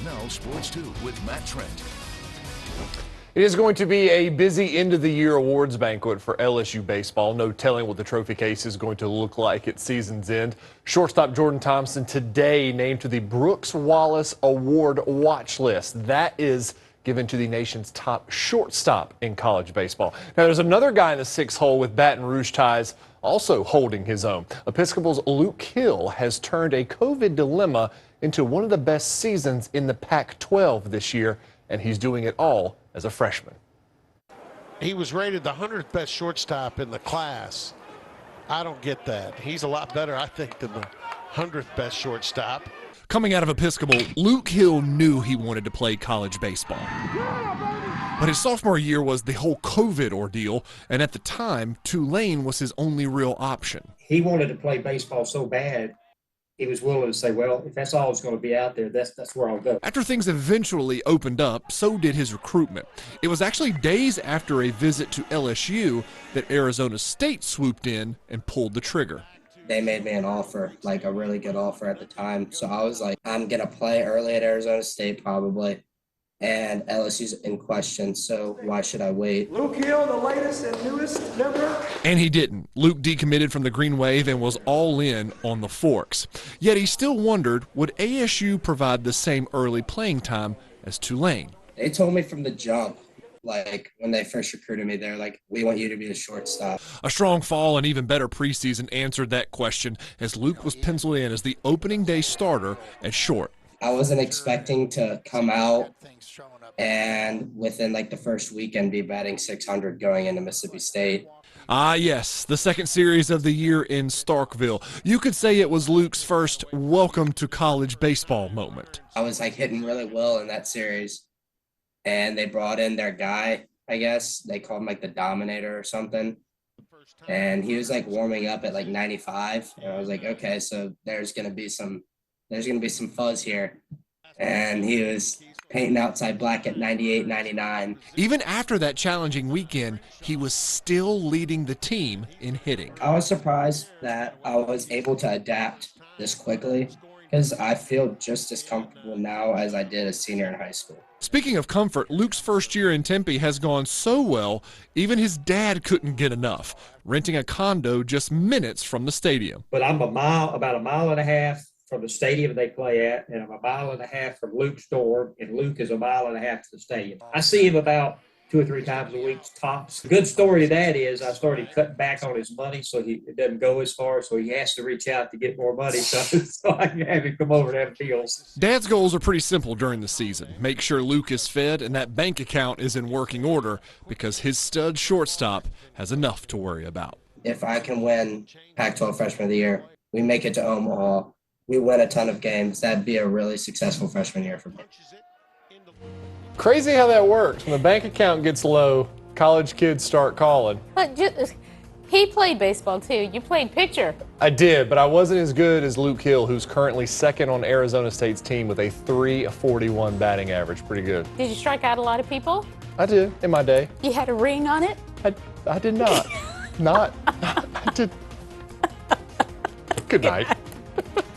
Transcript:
Now Sports 2 with Matt Trent. It is going to be a busy end-of-the-year awards banquet for LSU baseball. No telling what the trophy case is going to look like at season's end. Shortstop Jordan Thompson today named to the Brooks Wallace Award watch list. That is given to the nation's top shortstop in college baseball. Now, there's another guy in the sixth hole with Baton Rouge ties also holding his own. Episcopal's Luke Hill has turned a COVID dilemma into one of the best seasons in the Pac-12 this year, and he's doing it all as a freshman. He was rated the 100th best shortstop in the class. I don't get that. He's a lot better, I think, than the 100th best shortstop. Coming out of Episcopal, Luke Hill knew he wanted to play college baseball. But his sophomore year was the whole COVID ordeal, and at the time, Tulane was his only real option. He wanted to play baseball so bad, he was willing to say, well, if that's all that's going to be out there, that's where I'll go. After things eventually opened up, so did his recruitment. It was actually days after a visit to LSU that Arizona State swooped in and pulled the trigger. They made me an offer, like a really good offer at the time. So I was like, I'm going to play early at Arizona State probably. And LSU's in question, so why should I wait? Luke Hill, the latest and newest member. And he didn't. Luke decommitted from the Green Wave and was all in on the Forks. Yet he still wondered, would ASU provide the same early playing time as Tulane? They told me from the jump, like when they first recruited me, they're like, we want you to be the shortstop. A strong fall and even better preseason answered that question as Luke was penciled in as the opening day starter at short. I wasn't expecting to come out and within like the first weekend be batting 600 going into Mississippi State. Ah, yes, the second series of the year in Starkville. You could say it was Luke's first welcome to college baseball moment. I was like hitting really well in that series, and they brought in their guy, I guess. They called him like the Dominator or something. And he was like warming up at like 95. And I was like, okay, so there's going to be some fuzz here. And he was painting outside black at 98, 99. Even after that challenging weekend, he was still leading the team in hitting. I was surprised that I was able to adapt this quickly because I feel just as comfortable now as I did as senior in high school. Speaking of comfort, Luke's first year in Tempe has gone so well, even his dad couldn't get enough, renting a condo just minutes from the stadium. But I'm about a mile and a half from the stadium they play at, and I'm a mile and a half from Luke's door, and Luke is a mile and a half to the stadium. I see him about 2 or 3 times a week tops. The good story to that is I started cutting back on his money so it doesn't go as far, so he has to reach out to get more money so I can have him come over and have deals. Dad's goals are pretty simple during the season. Make sure Luke is fed and that bank account is in working order because his stud shortstop has enough to worry about. If I can win Pac-12 Freshman of the Year, we make it to Omaha, we win a ton of games, that'd be a really successful freshman year for me. Crazy how that works. When the bank account gets low, college kids start calling. But he played baseball too. You played pitcher. I did, but I wasn't as good as Luke Hill, who's currently second on Arizona State's team with a .341 batting average. Pretty good. Did you strike out a lot of people? I did, in my day. You had a ring on it? I did not. I did. Good night.